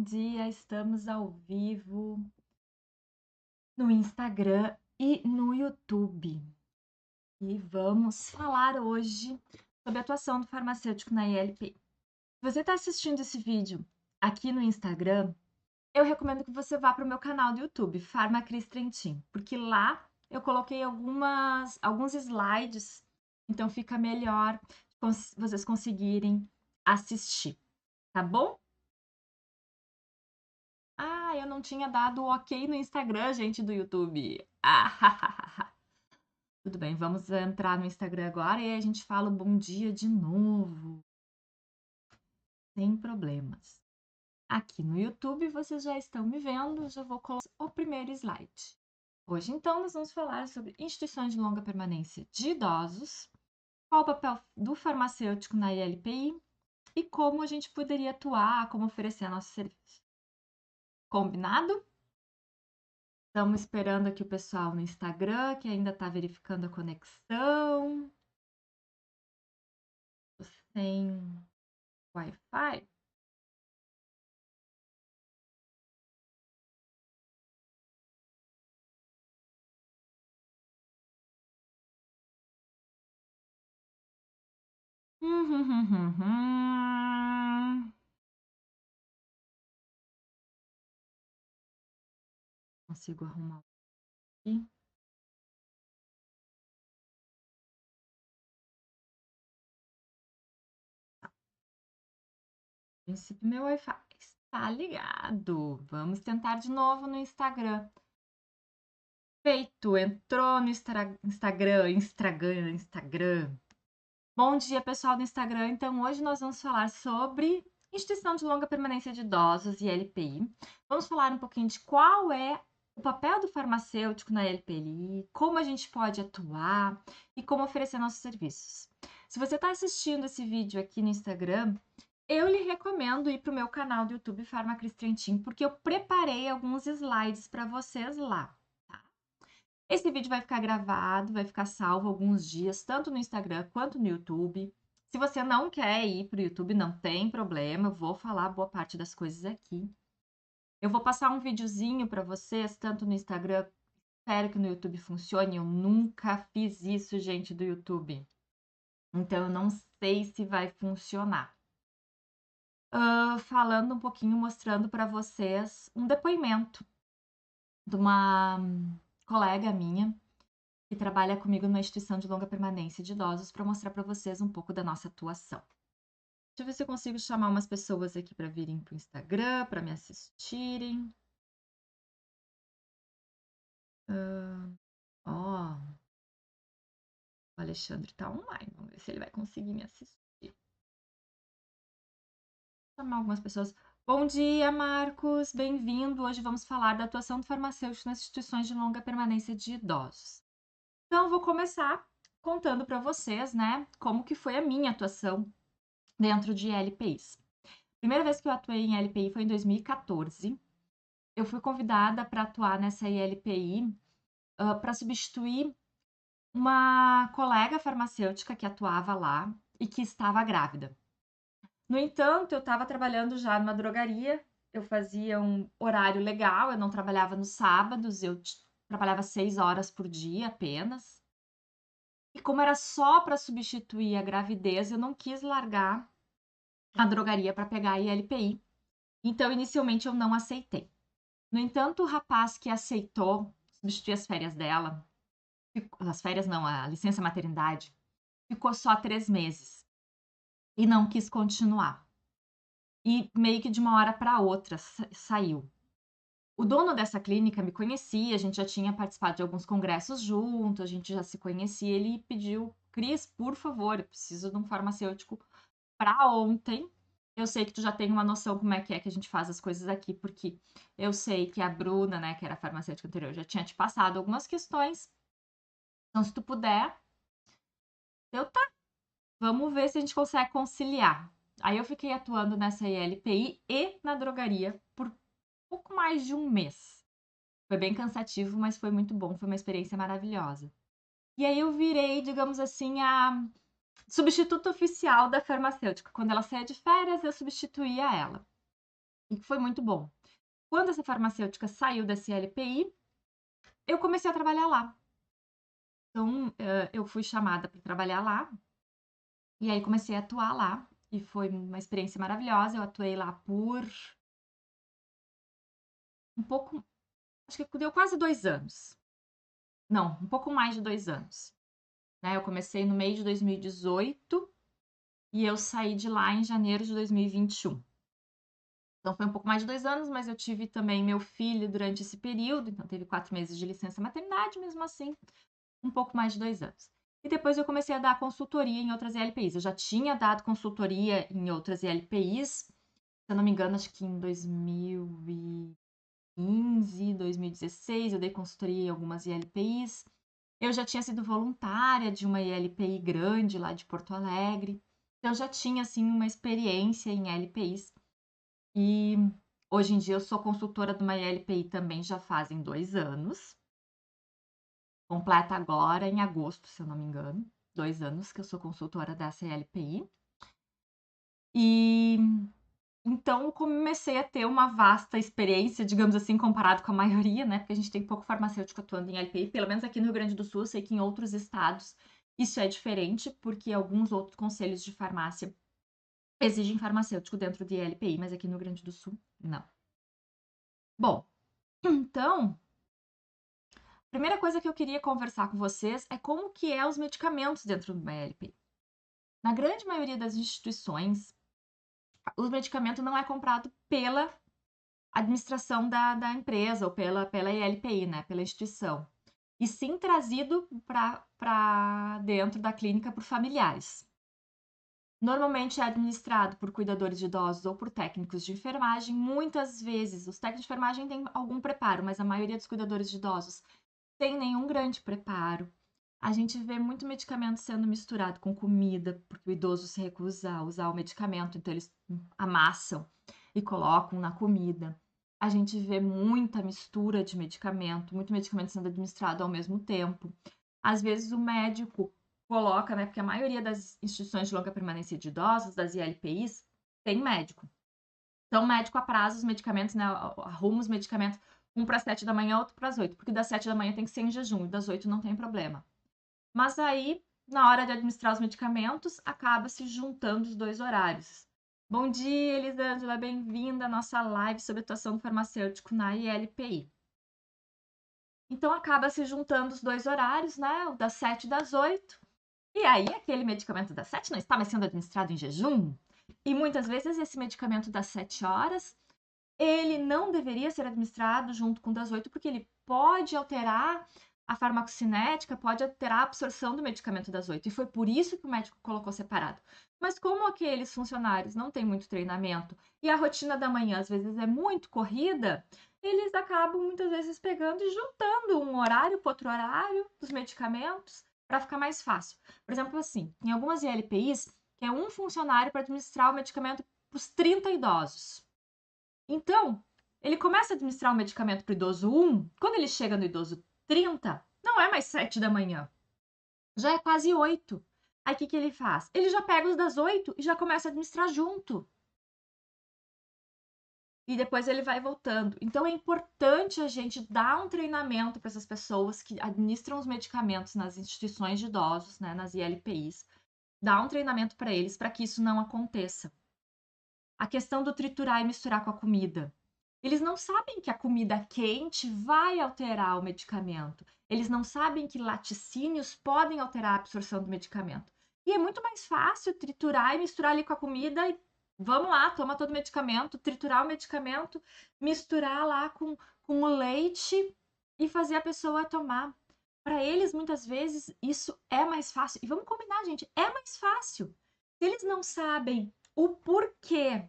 bom dia! Estamos ao vivo no Instagram e no YouTube. E vamos falar hoje sobre a atuação do farmacêutico na ILPI. Se você está assistindo esse vídeo aqui no Instagram, eu recomendo que você vá para o meu canal do YouTube, Farmacris Trentin, porque lá eu coloquei alguns slides, então fica melhor vocês conseguirem assistir, tá bom? Ah, eu não tinha dado o ok no Instagram, gente do YouTube. Ah, tudo bem, vamos entrar no Instagram agora e aí a gente fala o bom dia de novo. Sem problemas. Aqui no YouTube vocês já estão me vendo, já vou colocar o primeiro slide. Hoje, então, nós vamos falar sobre instituições de longa permanência de idosos, qual o papel do farmacêutico na ILPI e como a gente poderia atuar, como oferecer nosso serviço. Combinado? Estamos esperando aqui o pessoal no Instagram, que ainda está verificando a conexão. Sem Wi-Fi. Consigo arrumar aqui. A princípio, meu Wi-Fi está ligado. Vamos tentar de novo no Instagram. Feito, entrou no Instagram. Bom dia, pessoal do Instagram. Então, hoje nós vamos falar sobre instituição de longa permanência de idosos e LPI. Vamos falar um pouquinho de qual é o papel do farmacêutico na LPI, como a gente pode atuar e como oferecer nossos serviços. Se você está assistindo esse vídeo aqui no Instagram, eu lhe recomendo ir para o meu canal do YouTube Farmacris Trentin, porque eu preparei alguns slides para vocês lá. Esse vídeo vai ficar gravado, vai ficar salvo alguns dias, tanto no Instagram quanto no YouTube. Se você não quer ir para o YouTube, não tem problema, eu vou falar boa parte das coisas aqui. Eu vou passar um videozinho para vocês, tanto no Instagram, espero que no YouTube funcione. Eu nunca fiz isso, gente, do YouTube. Então, eu não sei se vai funcionar. Falando um pouquinho, mostrando para vocês um depoimento de uma colega minha que trabalha comigo numa instituição de longa permanência de idosos para mostrar para vocês um pouco da nossa atuação. Deixa eu ver se eu consigo chamar umas pessoas aqui para virem para o Instagram, para me assistirem. Ó, o Alexandre está online, vamos ver se ele vai conseguir me assistir. Vou chamar algumas pessoas. Bom dia, Marcos, bem-vindo. Hoje vamos falar da atuação do farmacêutico nas instituições de longa permanência de idosos. Então, eu vou começar contando para vocês, né, como que foi a minha atuação dentro de LPIs. A primeira vez que eu atuei em LPI foi em 2014. Eu fui convidada para atuar nessa ILPI para substituir uma colega farmacêutica que atuava lá e que estava grávida. No entanto, eu estava trabalhando já numa drogaria, eu fazia um horário legal, eu não trabalhava nos sábados, eu trabalhava 6 horas por dia apenas. E como era só para substituir a gravidez, eu não quis largar a drogaria para pegar a ILPI. Então, inicialmente, eu não aceitei. No entanto, o rapaz que aceitou substituir as férias dela, as férias não, a licença maternidade, ficou só 3 meses e não quis continuar. E meio que de uma hora para outra saiu. O dono dessa clínica me conhecia, a gente já tinha participado de alguns congressos juntos, a gente já se conhecia. Ele pediu: Cris, por favor, eu preciso de um farmacêutico para ontem. Eu sei que tu já tem uma noção como é que a gente faz as coisas aqui, porque eu sei que a Bruna, né, que era a farmacêutica anterior, já tinha te passado algumas questões. Então, se tu puder, eu tá. Vamos ver se a gente consegue conciliar. Aí eu fiquei atuando nessa ILPI e na drogaria por pouco mais de um mês. Foi bem cansativo, mas foi muito bom, foi uma experiência maravilhosa. E aí eu virei, digamos assim, a substituta oficial da farmacêutica. Quando ela saía de férias, eu substituía ela. E que foi muito bom. Quando essa farmacêutica saiu da CLPI, eu comecei a trabalhar lá. Então, eu fui chamada para trabalhar lá, e aí comecei a atuar lá, e foi uma experiência maravilhosa. Eu atuei lá por um pouco, acho que deu quase 2 anos. Não, um pouco mais de 2 anos. Né? Eu comecei no meio de 2018 e eu saí de lá em janeiro de 2021. Então foi um pouco mais de 2 anos, mas eu tive também meu filho durante esse período, então teve 4 meses de licença maternidade, mesmo assim, um pouco mais de 2 anos. E depois eu comecei a dar consultoria em outras ILPIs. Eu já tinha dado consultoria em outras ILPIs, se eu não me engano, acho que em 2015, 2016, eu dei consultoria em algumas ILPIs. Eu já tinha sido voluntária de uma ILPI grande lá de Porto Alegre. Então, eu já tinha, assim, uma experiência em ILPIs. E hoje em dia eu sou consultora de uma ILPI também já fazem 2 anos. Completa agora em agosto, se eu não me engano. 2 anos que eu sou consultora dessa ILPI. E então comecei a ter uma vasta experiência, digamos assim, comparado com a maioria, né? Porque a gente tem pouco farmacêutico atuando em ILPI, pelo menos aqui no Rio Grande do Sul, eu sei que em outros estados isso é diferente, porque alguns outros conselhos de farmácia exigem farmacêutico dentro de ILPI, mas aqui no Rio Grande do Sul, não. Bom, então, a primeira coisa que eu queria conversar com vocês é como que é os medicamentos dentro do ILPI. Na grande maioria das instituições, o medicamento não é comprado pela administração da empresa ou pela ILPI, né, pela instituição, e sim trazido para dentro da clínica por familiares. Normalmente é administrado por cuidadores de idosos ou por técnicos de enfermagem. Muitas vezes os técnicos de enfermagem têm algum preparo, mas a maioria dos cuidadores de idosos tem nenhum grande preparo. A gente vê muito medicamento sendo misturado com comida, porque o idoso se recusa a usar o medicamento, então eles amassam e colocam na comida. A gente vê muita mistura de medicamento, muito medicamento sendo administrado ao mesmo tempo. Às vezes o médico coloca, né, porque a maioria das instituições de longa permanência de idosos, das ILPIs, tem médico. Então, o médico apraza os medicamentos, né, arruma os medicamentos, um para as 7 da manhã, outro para as 8, porque das 7 da manhã tem que ser em jejum, e das 8 não tem problema. Mas aí, na hora de administrar os medicamentos, acaba se juntando os dois horários. Bom dia, Elisângela, bem-vinda à nossa live sobre atuação do farmacêutico na ILPI. Então, acaba se juntando os dois horários, né, o das 7 e das 8, e aí aquele medicamento das 7 não está mais sendo administrado em jejum, e muitas vezes esse medicamento das 7 horas ele não deveria ser administrado junto com o das 8, porque ele pode alterar a farmacocinética, pode alterar a absorção do medicamento das 8. E foi por isso que o médico colocou separado. Mas como aqueles funcionários não têm muito treinamento e a rotina da manhã às vezes é muito corrida, eles acabam muitas vezes pegando e juntando um horário com outro horário dos medicamentos para ficar mais fácil. Por exemplo, assim, em algumas ILPIs, que é um funcionário para administrar o medicamento para os 30 idosos. Então, ele começa a administrar o medicamento para o idoso 1, quando ele chega no idoso 30, não é mais 7 da manhã, já é quase 8. Aí o que ele faz? Ele já pega os das 8 e já começa a administrar junto. E depois ele vai voltando. Então é importante a gente dar um treinamento para essas pessoas que administram os medicamentos nas instituições de idosos, né, nas ILPIs. Dar um treinamento para eles para que isso não aconteça. A questão do triturar e misturar com a comida. Eles não sabem que a comida quente vai alterar o medicamento. Eles não sabem que laticínios podem alterar a absorção do medicamento. E é muito mais fácil triturar e misturar ali com a comida e vamos lá, toma todo o medicamento, triturar o medicamento, misturar lá com o leite e fazer a pessoa tomar. Para eles, muitas vezes, isso é mais fácil. E vamos combinar, gente, é mais fácil. Se eles não sabem o porquê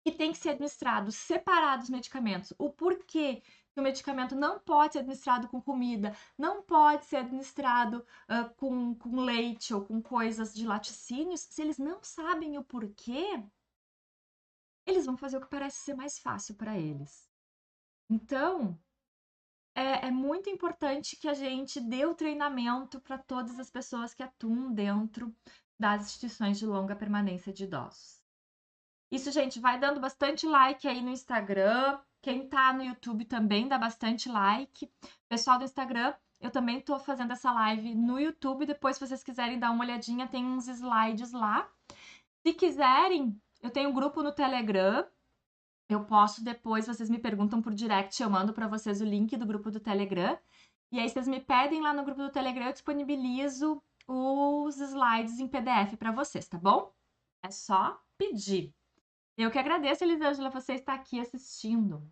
que tem que ser administrado separado os medicamentos, o porquê que o medicamento não pode ser administrado com comida, não pode ser administrado com leite ou com coisas de laticínios, se eles não sabem o porquê, eles vão fazer o que parece ser mais fácil para eles. Então, é muito importante que a gente dê o treinamento para todas as pessoas que atuam dentro das instituições de longa permanência de idosos. Isso, gente, vai dando bastante like aí no Instagram. Quem tá no YouTube também dá bastante like. Pessoal do Instagram, eu também tô fazendo essa live no YouTube. Depois, se vocês quiserem dar uma olhadinha, tem uns slides lá. Se quiserem, eu tenho um grupo no Telegram. Eu posso depois, vocês me perguntam por direct, eu mando para vocês o link do grupo do Telegram. E aí vocês me pedem lá no grupo do Telegram, eu disponibilizo os slides em PDF para vocês, tá bom? É só pedir. Eu que agradeço, Elisângela, você estar aqui assistindo.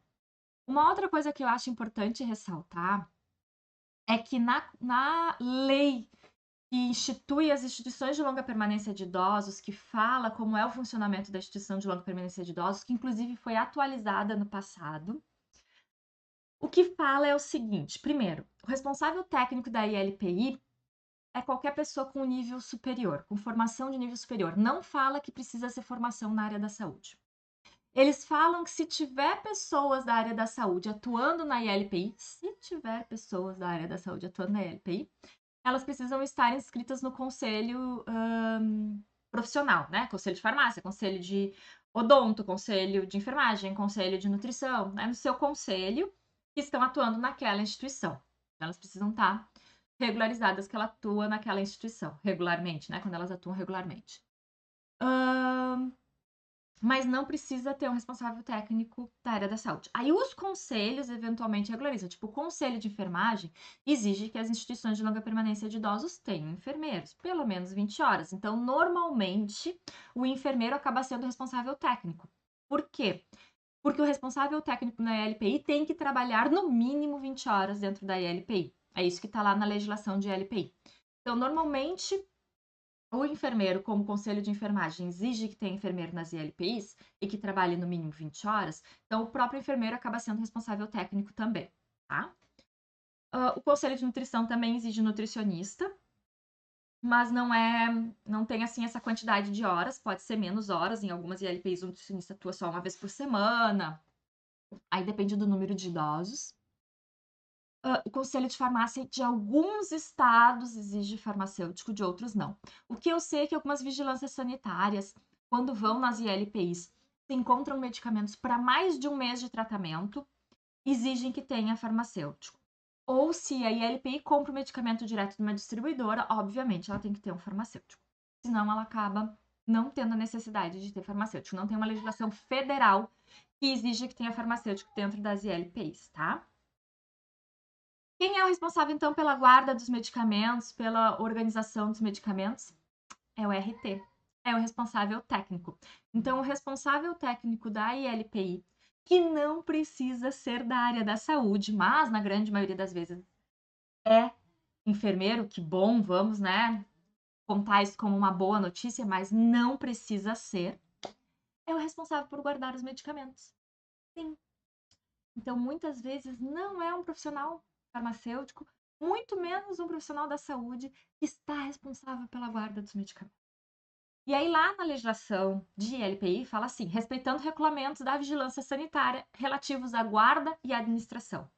Uma outra coisa que eu acho importante ressaltar é que na lei que institui as instituições de longa permanência de idosos, que fala como é o funcionamento da instituição de longa permanência de idosos, que inclusive foi atualizada no passado, o que fala é o seguinte: primeiro, o responsável técnico da ILPI é qualquer pessoa com nível superior, com formação de nível superior. Não fala que precisa ser formação na área da saúde. Eles falam que se tiver pessoas da área da saúde atuando na ILPI, se tiver pessoas da área da saúde atuando na ILPI, elas precisam estar inscritas no conselho profissional, né? Conselho de farmácia, conselho de odonto, conselho de enfermagem, conselho de nutrição, né? No seu conselho que estão atuando naquela instituição. Então, elas precisam estar regularizadas que ela atua naquela instituição, regularmente, né? Quando elas atuam regularmente. Mas não precisa ter um responsável técnico da área da saúde. Aí os conselhos eventualmente regularizam. Tipo, o conselho de enfermagem exige que as instituições de longa permanência de idosos tenham enfermeiros, pelo menos 20 horas. Então, normalmente, o enfermeiro acaba sendo o responsável técnico. Por quê? Porque o responsável técnico na ILPI tem que trabalhar no mínimo 20 horas dentro da ILPI. É isso que está lá na legislação de ILPI. Então, normalmente, o enfermeiro, como conselho de enfermagem, exige que tenha enfermeiro nas ILPIs e que trabalhe no mínimo 20 horas, então o próprio enfermeiro acaba sendo responsável técnico também, tá? O conselho de nutrição também exige nutricionista, mas não tem assim essa quantidade de horas, pode ser menos horas, em algumas ILPIs o nutricionista atua só uma vez por semana, aí depende do número de idosos. O conselho de farmácia de alguns estados exige farmacêutico, de outros não. O que eu sei é que algumas vigilâncias sanitárias, quando vão nas ILPIs, se encontram medicamentos para mais de um mês de tratamento, exigem que tenha farmacêutico. Ou se a ILPI compra o medicamento direto de uma distribuidora, obviamente ela tem que ter um farmacêutico. Senão ela acaba não tendo a necessidade de ter farmacêutico. Não tem uma legislação federal que exija que tenha farmacêutico dentro das ILPIs, tá? Quem é o responsável, então, pela guarda dos medicamentos, pela organização dos medicamentos? É o RT, é o responsável técnico. Então, o responsável técnico da ILPI, que não precisa ser da área da saúde, mas na grande maioria das vezes é enfermeiro, que bom, vamos, né, contar isso como uma boa notícia, mas não precisa ser, é o responsável por guardar os medicamentos. Sim. Então, muitas vezes não é um profissional farmacêutico, muito menos um profissional da saúde que está responsável pela guarda dos medicamentos. E aí, lá na legislação de LPI, fala assim: respeitando regulamentos da vigilância sanitária relativos à guarda e administração.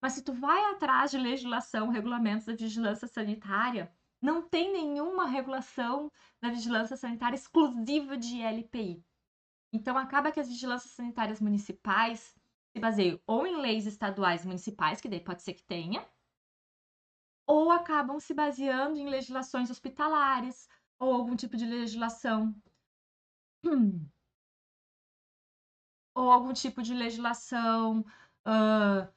Mas se tu vai atrás de legislação, regulamentos da vigilância sanitária, não tem nenhuma regulação da vigilância sanitária exclusiva de LPI. Então, acaba que as vigilâncias sanitárias municipais se baseiam ou em leis estaduais municipais, que daí pode ser que tenha, ou acabam se baseando em legislações hospitalares ou algum tipo de legislação ou algum tipo de legislação uh,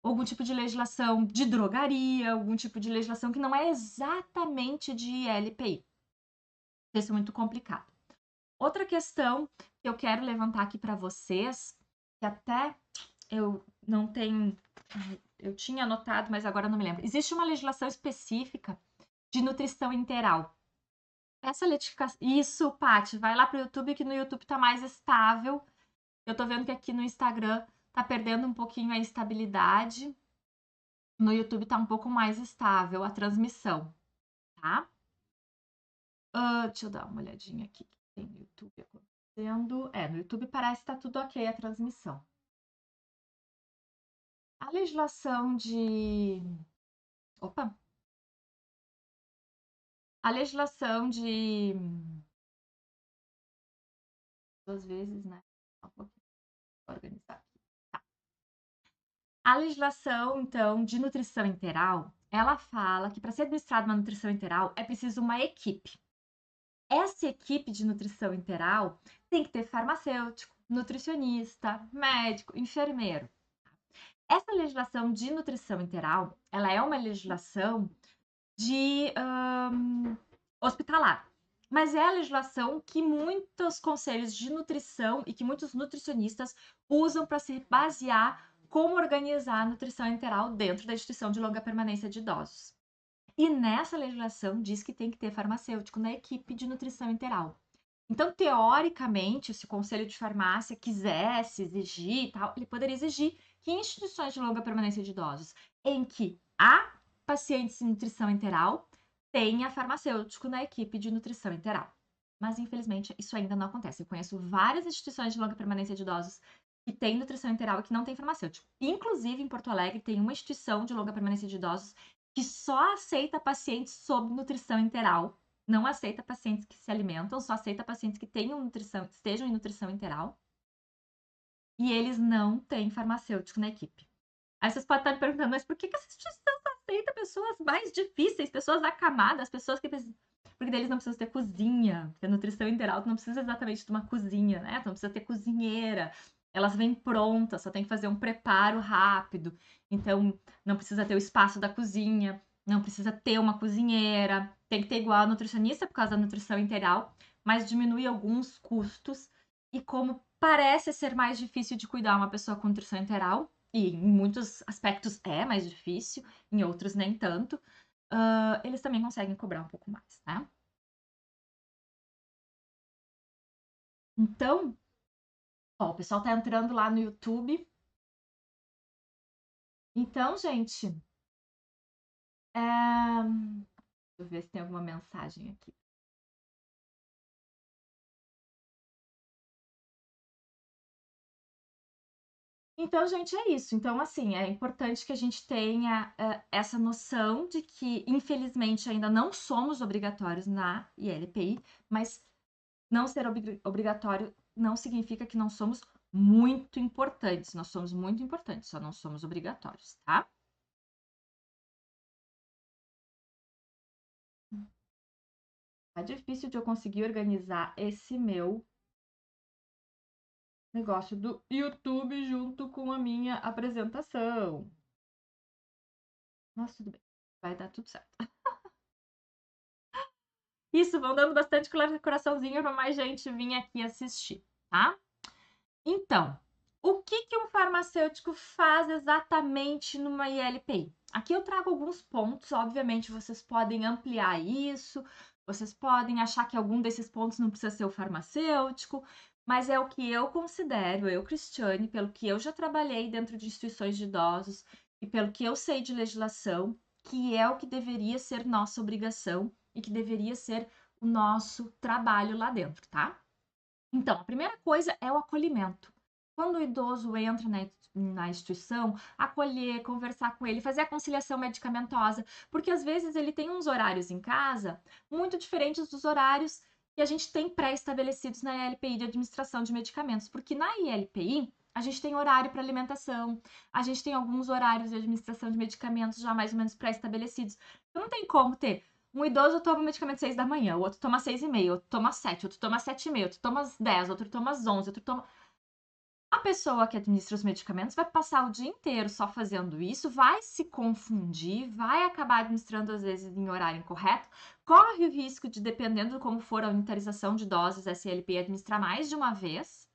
algum tipo de legislação de drogaria, algum tipo de legislação que não é exatamente de LPI. Isso é muito complicado. Outra questão que eu quero levantar aqui para vocês, que até eu não tenho, eu tinha anotado, mas agora não me lembro. Existe uma legislação específica de nutrição interal. Essa letificação. Isso, Paty, vai lá pro YouTube, que no YouTube tá mais estável. Eu tô vendo que aqui no Instagram tá perdendo um pouquinho a estabilidade. No YouTube tá um pouco mais estável a transmissão, tá? Deixa eu dar uma olhadinha aqui que tem no YouTube acontecendo. No YouTube parece que tá tudo ok a transmissão. A legislação de. Opa! A legislação duas vezes, né? Só um pouquinho, vou organizar aqui. Tá. A legislação, então, de nutrição interal, ela fala que para ser administrada uma nutrição interal é preciso uma equipe. Essa equipe de nutrição interal tem que ter farmacêutico, nutricionista, médico, enfermeiro. Essa legislação de nutrição interal, ela é uma legislação de hospitalar, mas é a legislação que muitos conselhos de nutrição e que muitos nutricionistas usam para se basear como organizar a nutrição interal dentro da instituição de longa permanência de idosos. E nessa legislação diz que tem que ter farmacêutico na equipe de nutrição interal. Então, teoricamente, se o conselho de farmácia quisesse exigir tal, ele poderia exigir que em instituições de longa permanência de idosos, em que há pacientes em nutrição interal, tenha farmacêutico na equipe de nutrição interal. Mas, infelizmente, isso ainda não acontece. Eu conheço várias instituições de longa permanência de idosos que têm nutrição interal e que não tem farmacêutico. Inclusive, em Porto Alegre, tem uma instituição de longa permanência de idosos que só aceita pacientes sob nutrição interal. Não aceita pacientes que se alimentam, só aceita pacientes que tenham nutrição, estejam em nutrição interal. E eles não têm farmacêutico na equipe. Aí vocês podem estar me perguntando, mas por que essa instituição só aceita pessoas mais difíceis, pessoas acamadas, pessoas que precisam... Porque deles não precisa ter cozinha, porque a nutrição interal tu não precisa exatamente de uma cozinha, né? Tu não precisa ter cozinheira. Elas vêm prontas, só tem que fazer um preparo rápido. Então, não precisa ter o espaço da cozinha, não precisa ter uma cozinheira. Tem que ter igual a nutricionista por causa da nutrição integral, mas diminui alguns custos. E como parece ser mais difícil de cuidar uma pessoa com nutrição integral, e em muitos aspectos é mais difícil, em outros nem tanto, eles também conseguem cobrar um pouco mais, né? Então, ó, o pessoal tá entrando lá no YouTube. Então, gente, deixa eu ver se tem alguma mensagem aqui. Então, gente, é isso. Então, assim, é importante que a gente tenha essa noção de que, infelizmente, ainda não somos obrigatórios na ILPI, mas não ser obrigatório não significa que não somos muito importantes. Nós somos muito importantes, só não somos obrigatórios, tá? Tá difícil de eu conseguir organizar esse meu negócio do YouTube junto com a minha apresentação. Mas tudo bem, vai dar tudo certo. Isso, vão dando bastante coraçãozinho para mais gente vir aqui assistir, tá? Então, o que um farmacêutico faz exatamente numa ILPI? Aqui eu trago alguns pontos, obviamente vocês podem ampliar isso, vocês podem achar que algum desses pontos não precisa ser o farmacêutico, mas é o que eu considero, eu, Cristiane, pelo que eu já trabalhei dentro de instituições de idosos e pelo que eu sei de legislação, que é o que deveria ser nossa obrigação e que deveria ser o nosso trabalho lá dentro, tá? Então, a primeira coisa é o acolhimento. Quando o idoso entra na instituição, acolher, conversar com ele, fazer a conciliação medicamentosa, porque às vezes ele tem uns horários em casa muito diferentes dos horários que a gente tem pré-estabelecidos na ILPI de administração de medicamentos, porque na ILPI a gente tem horário para alimentação, a gente tem alguns horários de administração de medicamentos já mais ou menos pré-estabelecidos. Então não tem como ter um idoso toma medicamento às 6 da manhã, o outro toma às 6h30, outro toma às 7, outro toma às 7h30, outro toma às 10, outro toma às 11, outro toma... A pessoa que administra os medicamentos vai passar o dia inteiro só fazendo isso, vai se confundir, vai acabar administrando às vezes em horário incorreto, corre o risco de, dependendo de como for a unitarização de doses, SLP administrar mais de uma vez.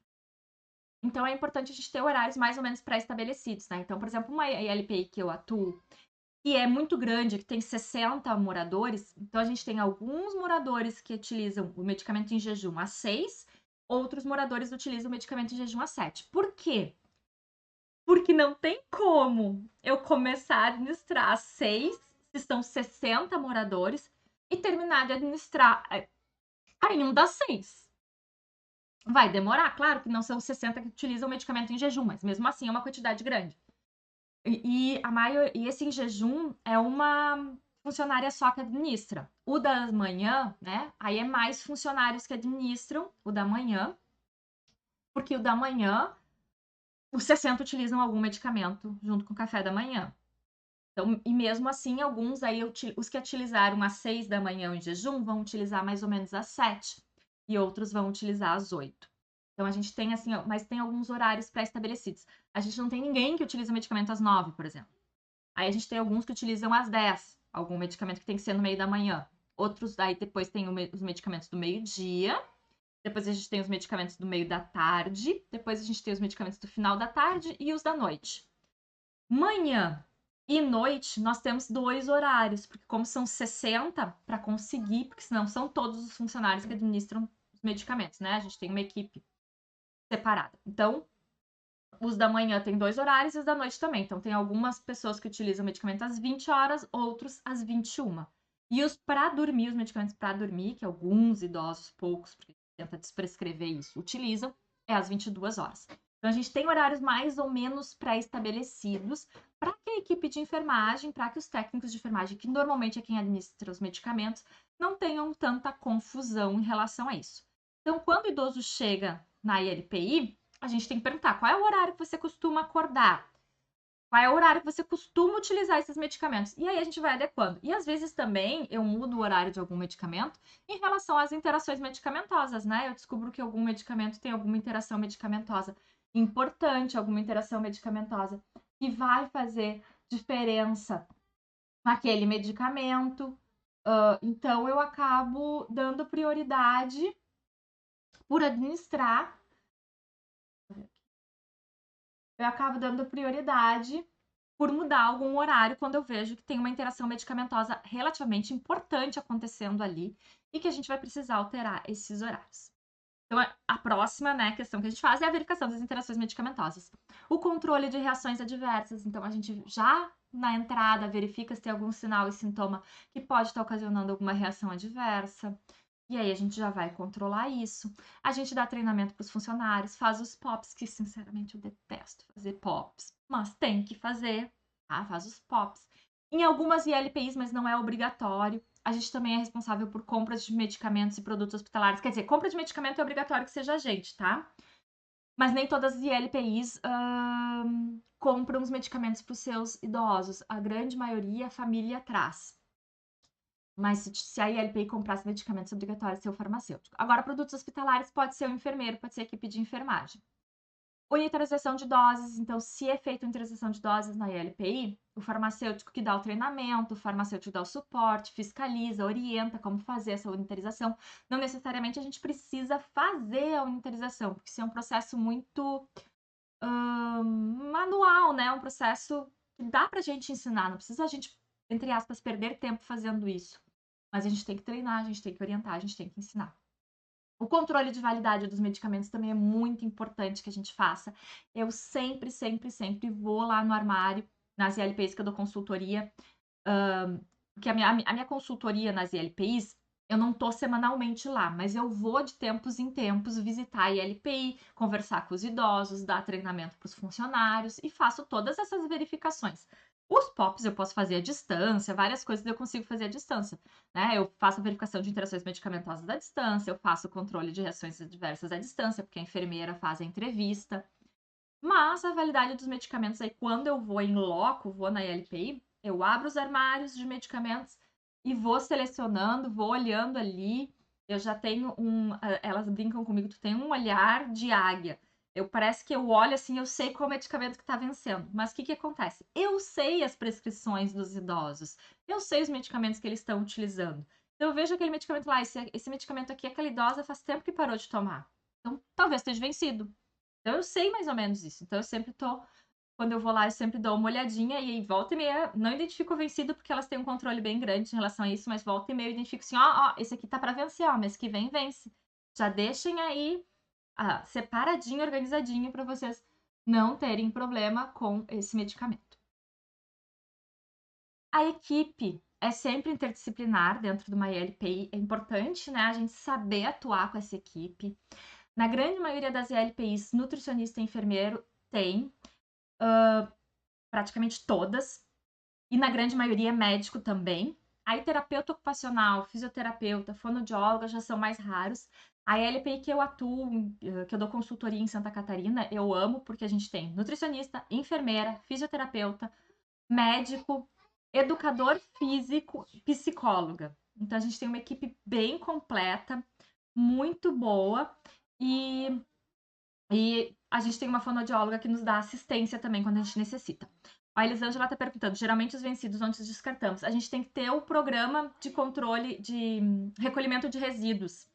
Então é importante a gente ter horários mais ou menos pré-estabelecidos, né? Então, por exemplo, uma ILPI que eu atuo, que é muito grande, que tem 60 moradores, então a gente tem alguns moradores que utilizam o medicamento em jejum às 6, outros moradores utilizam o medicamento em jejum às 7. Por quê? Porque não tem como eu começar a administrar às 6, se são 60 moradores, e terminar de administrar ainda às 6. Vai demorar, claro que não são 60 que utilizam o medicamento em jejum, mas mesmo assim é uma quantidade grande. E esse em jejum é uma funcionária só que administra. O da manhã, né? Aí é mais funcionários que administram o da manhã. porque o da manhã, os 60 utilizam algum medicamento junto com o café da manhã. Então, e mesmo assim, alguns aí, os que utilizaram às 6 da manhã em jejum, vão utilizar mais ou menos às 7, e outros vão utilizar às 8. Então, a gente tem assim, mas tem alguns horários pré-estabelecidos. A gente não tem ninguém que utiliza medicamento às 9, por exemplo. Aí a gente tem alguns que utilizam às 10, algum medicamento que tem que ser no meio da manhã. Outros, aí depois tem os medicamentos do meio-dia, depois a gente tem os medicamentos do meio da tarde, depois a gente tem os medicamentos do final da tarde e os da noite. Manhã e noite, nós temos 2 horários, porque como são 60 para conseguir, porque senão são todos os funcionários que administram os medicamentos, né? A gente tem uma equipe separada. Então, os da manhã tem 2 horários e os da noite também. Então, tem algumas pessoas que utilizam medicamento às 20 horas, outros às 21. E os para dormir, os medicamentos para dormir, que alguns idosos, poucos, porque tenta desprescrever isso, utilizam, é às 22 horas. Então, a gente tem horários mais ou menos pré-estabelecidos para que a equipe de enfermagem, para que os técnicos de enfermagem, que normalmente é quem administra os medicamentos, não tenham tanta confusão em relação a isso. Então, quando o idoso chega na ILPI, a gente tem que perguntar qual é o horário que você costuma acordar, qual é o horário que você costuma utilizar esses medicamentos. E aí a gente vai adequando. E às vezes também eu mudo o horário de algum medicamento em relação às interações medicamentosas, né? Eu descubro que algum medicamento tem alguma interação medicamentosa importante, alguma interação medicamentosa que vai fazer diferença naquele medicamento. Então eu acabo dando prioridade por administrar. Eu acabo dando prioridade por mudar algum horário quando eu vejo que tem uma interação medicamentosa relativamente importante acontecendo ali e que a gente vai precisar alterar esses horários. Então, a próxima, né, questão que a gente faz é a verificação das interações medicamentosas. O controle de reações adversas. Então, a gente já na entrada verifica se tem algum sinal e sintoma que pode estar ocasionando alguma reação adversa. E aí a gente já vai controlar isso. A gente dá treinamento para os funcionários, faz os POPs, que sinceramente eu detesto fazer POPs, mas tem que fazer, tá? Faz os POPs. Em algumas ILPIs, mas não é obrigatório. A gente também é responsável por compras de medicamentos e produtos hospitalares. Quer dizer, compra de medicamento é obrigatório que seja a gente, tá? Mas nem todas as ILPIs compram os medicamentos para os seus idosos. A grande maioria a família traz. Mas se a ILPI comprasse medicamentos obrigatórios, ser o farmacêutico. Agora, produtos hospitalares pode ser o enfermeiro, pode ser a equipe de enfermagem. Unitorização de doses. Então, se é feita unitorização de doses na ILPI, o farmacêutico que dá o treinamento, o farmacêutico dá o suporte, fiscaliza, orienta como fazer essa unitorização. Não necessariamente a gente precisa fazer a unitorização, porque isso é um processo muito manual, né? Um processo que dá pra gente ensinar, não precisa a gente, entre aspas, perder tempo fazendo isso. Mas a gente tem que treinar, a gente tem que orientar, a gente tem que ensinar. O controle de validade dos medicamentos também é muito importante que a gente faça. Eu sempre, sempre, sempre vou lá no armário, nas ILPIs que eu dou consultoria, porque a minha consultoria nas ILPIs, eu não tô semanalmente lá, mas eu vou de tempos em tempos visitar a ILPI, conversar com os idosos, dar treinamento para os funcionários e faço todas essas verificações. Os POPs eu posso fazer à distância, várias coisas eu consigo fazer à distância, né? Eu faço a verificação de interações medicamentosas à distância, eu faço o controle de reações adversas à distância, porque a enfermeira faz a entrevista. Mas a validade dos medicamentos aí, quando eu vou em loco, vou na ILPI, eu abro os armários de medicamentos e vou selecionando, vou olhando ali. Eu já tenho elas brincam comigo, tu tem um olhar de águia. Parece que eu olho assim, eu sei qual medicamento que está vencendo. Mas o que acontece? Eu sei as prescrições dos idosos. Eu sei os medicamentos que eles estão utilizando. Então eu vejo aquele medicamento lá, esse medicamento aqui, aquela idosa faz tempo que parou de tomar. Então talvez esteja vencido. Então eu sei mais ou menos isso. Então eu sempre tô, quando eu vou lá, eu sempre dou uma olhadinha e volta e meia, não identifico o vencido porque elas têm um controle bem grande em relação a isso, mas volta e meia eu identifico assim, ó, esse aqui tá para vencer, ó, mês que vem vence. Já deixem aí separadinho, organizadinho para vocês não terem problema com esse medicamento. A equipe é sempre interdisciplinar dentro de uma ILPI. É importante, né, a gente saber atuar com essa equipe. Na grande maioria das ILPIs, nutricionista e enfermeiro tem, praticamente todas, e na grande maioria médico também. Aí terapeuta ocupacional, fisioterapeuta, fonoaudióloga já são mais raros. A LPI que eu atuo, que eu dou consultoria em Santa Catarina, eu amo porque a gente tem nutricionista, enfermeira, fisioterapeuta, médico, educador físico, psicóloga. Então a gente tem uma equipe bem completa, muito boa e a gente tem uma fonoaudióloga que nos dá assistência também quando a gente necessita. A Elisângela está perguntando, geralmente os vencidos onde descartamos. A gente tem que ter o programa de controle de recolhimento de resíduos,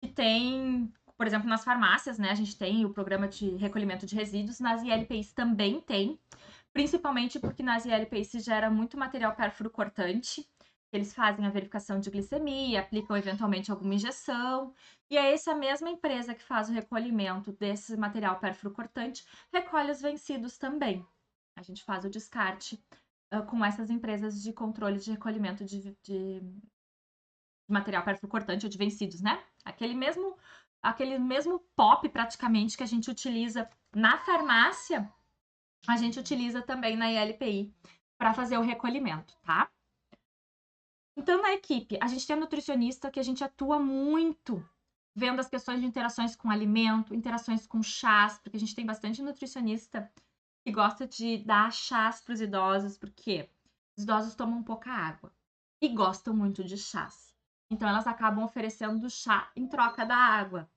que tem, por exemplo, nas farmácias, né? A gente tem o programa de recolhimento de resíduos, nas ILPIs também tem, principalmente porque nas ILPIs se gera muito material pérfuro cortante. Eles fazem a verificação de glicemia, aplicam eventualmente alguma injeção, e é essa mesma empresa que faz o recolhimento desse material pérfuro cortante, recolhe os vencidos também. A gente faz o descarte com essas empresas de controle de recolhimento de material pérfuro cortante ou de vencidos, né? Aquele mesmo pop praticamente que a gente utiliza na farmácia, a gente utiliza também na ILPI para fazer o recolhimento, tá? Então, na equipe, a gente tem a nutricionista que a gente atua muito vendo as questões de interações com alimento, interações com chás, porque a gente tem bastante nutricionista que gosta de dar chás para os idosos, porque os idosos tomam pouca água e gostam muito de chás. Então, elas acabam oferecendo chá em troca da água.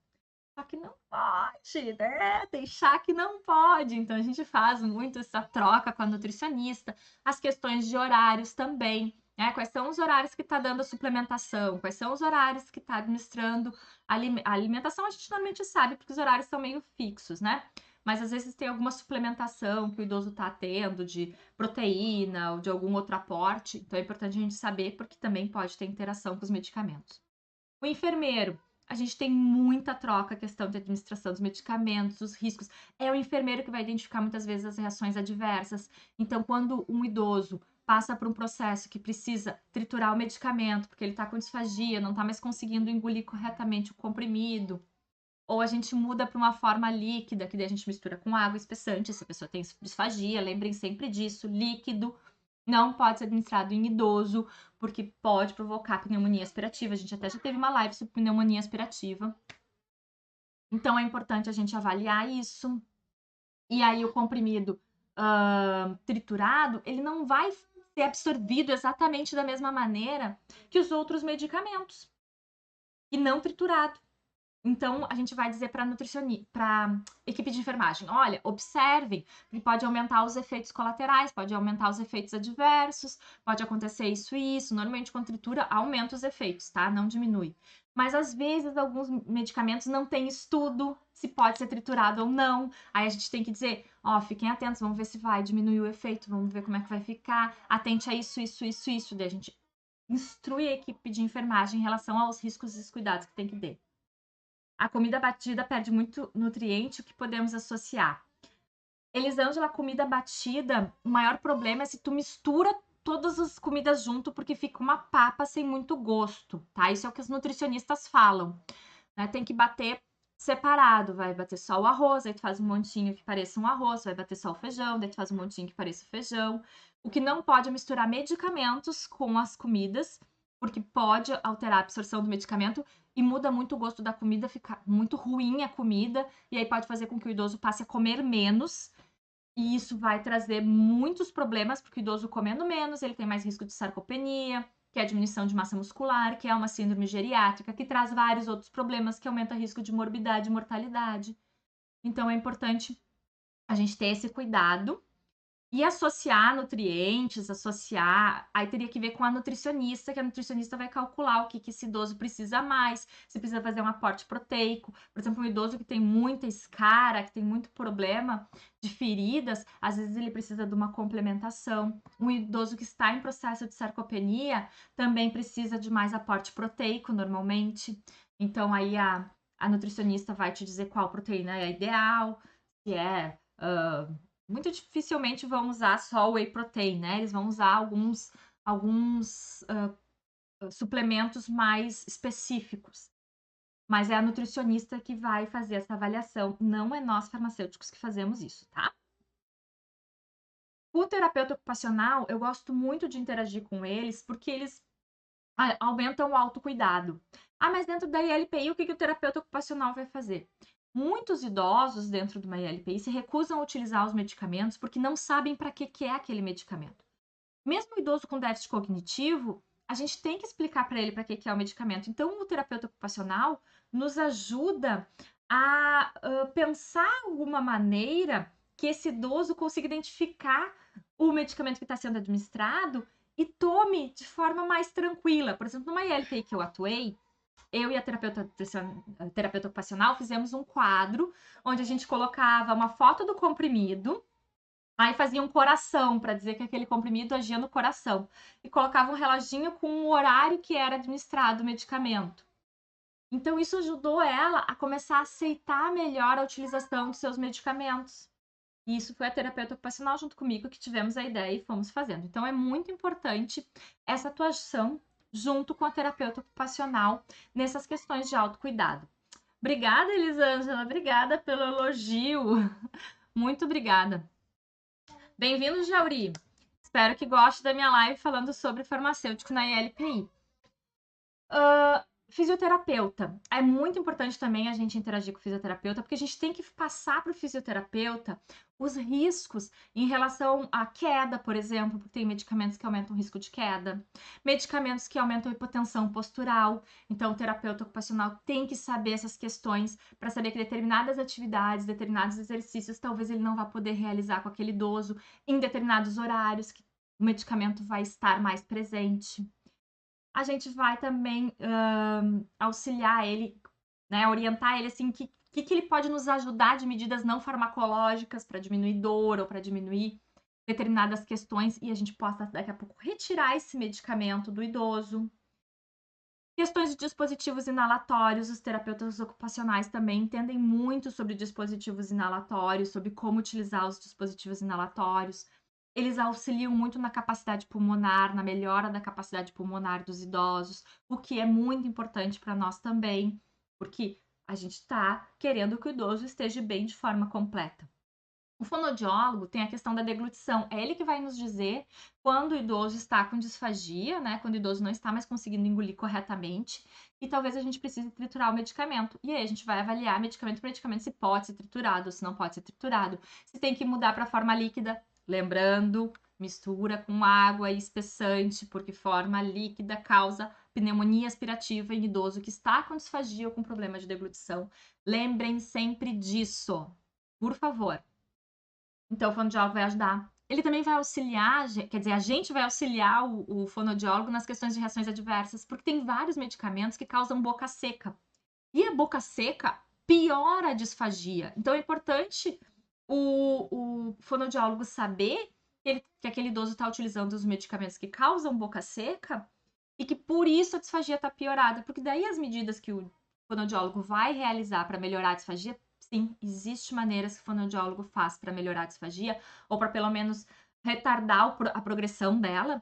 Só que não pode, né? Tem chá que não pode. Então, a gente faz muito essa troca com a nutricionista. As questões de horários também. Né? Quais são os horários que está dando a suplementação? Quais são os horários que está administrando a alimentação? A gente normalmente sabe, porque os horários são meio fixos, né? Mas às vezes tem alguma suplementação que o idoso está tendo de proteína ou de algum outro aporte. Então é importante a gente saber, porque também pode ter interação com os medicamentos. O enfermeiro, a gente tem muita troca, a questão de administração dos medicamentos, os riscos. É o enfermeiro que vai identificar muitas vezes as reações adversas. Então, quando um idoso passa por um processo que precisa triturar o medicamento, porque ele está com disfagia, não está mais conseguindo engolir corretamente o comprimido, ou a gente muda para uma forma líquida, que daí a gente mistura com água espessante, se a pessoa tem disfagia, lembrem sempre disso, líquido não pode ser administrado em idoso, porque pode provocar pneumonia aspirativa. A gente até já teve uma live sobre pneumonia aspirativa. Então é importante a gente avaliar isso. E aí o comprimido triturado, ele não vai ser absorvido exatamente da mesma maneira que os outros medicamentos. E não triturado. Então, a gente vai dizer para nutricionista, para equipe de enfermagem, olha, observem, que pode aumentar os efeitos colaterais, pode aumentar os efeitos adversos, pode acontecer isso e isso. Normalmente, com tritura, aumenta os efeitos, tá? Não diminui. Mas, às vezes, alguns medicamentos não têm estudo se pode ser triturado ou não. Aí a gente tem que dizer, ó, fiquem atentos, vamos ver se vai diminuir o efeito, vamos ver como é que vai ficar. Atente a isso, isso, isso, isso. Daí a gente instrui a equipe de enfermagem em relação aos riscos e os cuidados que tem que ter. A comida batida perde muito nutriente, o que podemos associar? Elisângela, a comida batida, o maior problema é se tu mistura todas as comidas junto, porque fica uma papa sem muito gosto, tá? Isso é o que os nutricionistas falam, né? Tem que bater separado, vai bater só o arroz, aí tu faz um montinho que pareça um arroz, vai bater só o feijão, daí tu faz um montinho que pareça feijão. O que não pode é misturar medicamentos com as comidas, porque pode alterar a absorção do medicamento e muda muito o gosto da comida, fica muito ruim a comida, e aí pode fazer com que o idoso passe a comer menos, e isso vai trazer muitos problemas, porque o idoso comendo menos, ele tem mais risco de sarcopenia, que é a diminuição de massa muscular, que é uma síndrome geriátrica, que traz vários outros problemas, que aumenta o risco de morbidade e mortalidade. Então é importante a gente ter esse cuidado e associar nutrientes, associar. Aí teria que ver com a nutricionista, que a nutricionista vai calcular o que, que esse idoso precisa mais, se precisa fazer um aporte proteico. Por exemplo, um idoso que tem muita escara, que tem muito problema de feridas, às vezes ele precisa de uma complementação. Um idoso que está em processo de sarcopenia também precisa de mais aporte proteico, normalmente. Então, aí a nutricionista vai te dizer qual proteína é ideal, se é. Muito dificilmente vão usar só o whey protein, né? Eles vão usar alguns suplementos mais específicos. Mas é a nutricionista que vai fazer essa avaliação, não é nós farmacêuticos que fazemos isso, tá? O terapeuta ocupacional, eu gosto muito de interagir com eles, porque eles aumentam o autocuidado. Ah, mas dentro da ILPI, o que o terapeuta ocupacional vai fazer? Muitos idosos dentro de uma ILPI se recusam a utilizar os medicamentos porque não sabem para que é aquele medicamento. Mesmo o idoso com déficit cognitivo, a gente tem que explicar para ele para que é o medicamento. Então, o terapeuta ocupacional nos ajuda a pensar alguma maneira que esse idoso consiga identificar o medicamento que está sendo administrado e tome de forma mais tranquila. Por exemplo, numa ILPI que eu atuei, eu e a terapeuta ocupacional fizemos um quadro onde a gente colocava uma foto do comprimido, aí fazia um coração para dizer que aquele comprimido agia no coração e colocava um reloginho com o horário que era administrado o medicamento. Então isso ajudou ela a começar a aceitar melhor a utilização dos seus medicamentos. E isso foi a terapeuta ocupacional junto comigo que tivemos a ideia e fomos fazendo. Então é muito importante essa atuação junto com a terapeuta ocupacional nessas questões de autocuidado. Obrigada, Elisângela. Obrigada pelo elogio. Muito obrigada. Bem-vindo, Jauri. Espero que goste da minha live falando sobre farmacêutico na ILPI. Fisioterapeuta. É muito importante também a gente interagir com o fisioterapeuta, porque a gente tem que passar para o fisioterapeuta os riscos em relação à queda, por exemplo, porque tem medicamentos que aumentam o risco de queda, medicamentos que aumentam a hipotensão postural. Então, o terapeuta ocupacional tem que saber essas questões para saber que determinadas atividades, determinados exercícios, talvez ele não vá poder realizar com aquele idoso em determinados horários que o medicamento vai estar mais presente. A gente vai também auxiliar ele, né, orientar ele assim, que ele pode nos ajudar de medidas não farmacológicas para diminuir dor ou para diminuir determinadas questões e a gente possa daqui a pouco retirar esse medicamento do idoso. Questões de dispositivos inalatórios, os terapeutas ocupacionais também entendem muito sobre dispositivos inalatórios, sobre como utilizar os dispositivos inalatórios. Eles auxiliam muito na capacidade pulmonar, na melhora da capacidade pulmonar dos idosos, o que é muito importante para nós também, porque a gente está querendo que o idoso esteja bem de forma completa. O fonoaudiólogo tem a questão da deglutição. É ele que vai nos dizer quando o idoso está com disfagia, né? Quando o idoso não está mais conseguindo engolir corretamente e talvez a gente precise triturar o medicamento. E aí a gente vai avaliar medicamento por medicamento se pode ser triturado, se não pode ser triturado, se tem que mudar para forma líquida. Lembrando, mistura com água e espessante, porque forma líquida causa pneumonia aspirativa em idoso que está com disfagia ou com problema de deglutição. Lembrem sempre disso, por favor. Então, o fonoaudiólogo vai ajudar. Ele também vai auxiliar, quer dizer, a gente vai auxiliar o fonoaudiólogo nas questões de reações adversas, porque tem vários medicamentos que causam boca seca. E a boca seca piora a disfagia. Então, é importante o fonoaudiólogo saber que aquele idoso está utilizando os medicamentos que causam boca seca e que por isso a disfagia está piorada. Porque daí as medidas que o fonoaudiólogo vai realizar para melhorar a disfagia, sim, existem maneiras que o fonoaudiólogo faz para melhorar a disfagia ou para pelo menos retardar a progressão dela,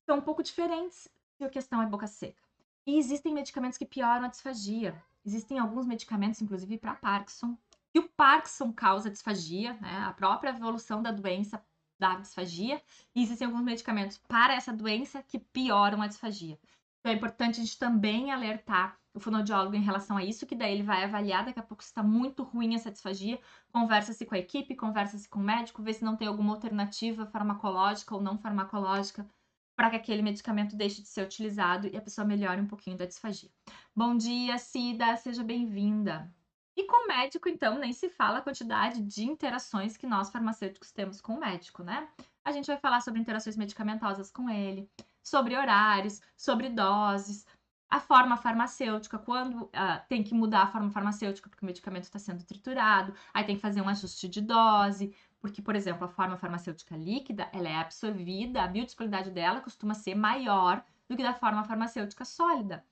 são um pouco diferentes se a questão é boca seca. E existem medicamentos que pioram a disfagia. Existem alguns medicamentos, inclusive para Parkinson, que o Parkinson causa disfagia, né? A própria evolução da doença da disfagia. E existem alguns medicamentos para essa doença que pioram a disfagia. Então é importante a gente também alertar o fonoaudiólogo em relação a isso, que daí ele vai avaliar daqui a pouco se está muito ruim essa disfagia, conversa-se com a equipe, conversa-se com o médico, vê se não tem alguma alternativa farmacológica ou não farmacológica para que aquele medicamento deixe de ser utilizado e a pessoa melhore um pouquinho da disfagia. Bom dia, Cida, seja bem-vinda. E com o médico, então, nem se fala a quantidade de interações que nós farmacêuticos temos com o médico, né? A gente vai falar sobre interações medicamentosas com ele, sobre horários, sobre doses, a forma farmacêutica, quando tem que mudar a forma farmacêutica porque o medicamento está sendo triturado, aí tem que fazer um ajuste de dose, porque, por exemplo, a forma farmacêutica líquida, ela é absorvida, a biodisponibilidade dela costuma ser maior do que da forma farmacêutica sólida.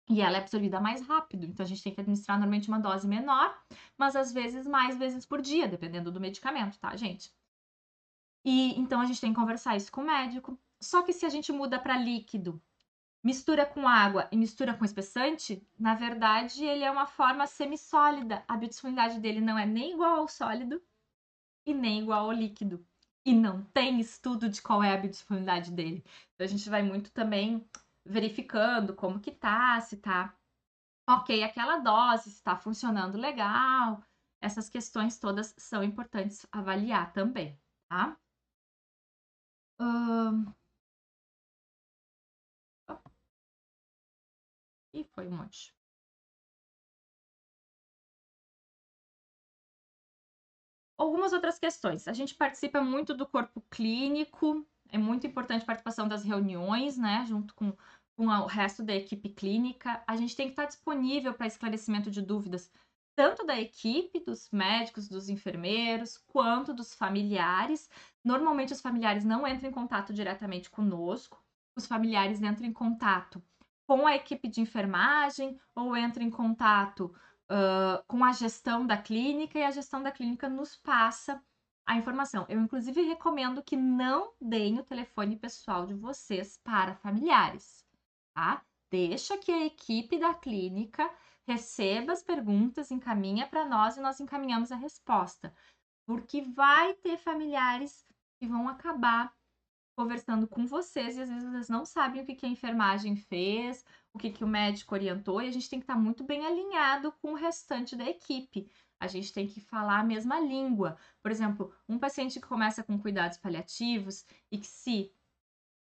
E ela é absorvida mais rápido, então a gente tem que administrar normalmente uma dose menor, mas às vezes mais vezes por dia, dependendo do medicamento, tá, gente? E então a gente tem que conversar isso com o médico. Só que se a gente muda para líquido, mistura com água e mistura com espessante, na verdade ele é uma forma semissólida. A biodisponibilidade dele não é nem igual ao sólido e nem igual ao líquido. e não tem estudo de qual é a biodisponibilidade dele. Então a gente vai muito também verificando como que tá, se tá ok aquela dose, se tá funcionando legal. Essas questões todas são importantes avaliar também, tá? E foi um monte. Algumas outras questões. A gente participa muito do corpo clínico, é muito importante a participação das reuniões, né, junto com o resto da equipe clínica. A gente tem que estar disponível para esclarecimento de dúvidas, tanto da equipe, dos médicos, dos enfermeiros, quanto dos familiares. Normalmente, os familiares não entram em contato diretamente conosco, os familiares entram em contato com a equipe de enfermagem ou entram em contato com a gestão da clínica e a gestão da clínica nos passa a informação. Eu, inclusive, recomendo que não deem o telefone pessoal de vocês para familiares, tá? Deixa que a equipe da clínica receba as perguntas, encaminha para nós e nós encaminhamos a resposta. Porque vai ter familiares que vão acabar conversando com vocês e às vezes vocês não sabem o que a enfermagem fez, o que o médico orientou, e a gente tem que estar muito bem alinhado com o restante da equipe. A gente tem que falar a mesma língua. Por exemplo, um paciente que começa com cuidados paliativos e que se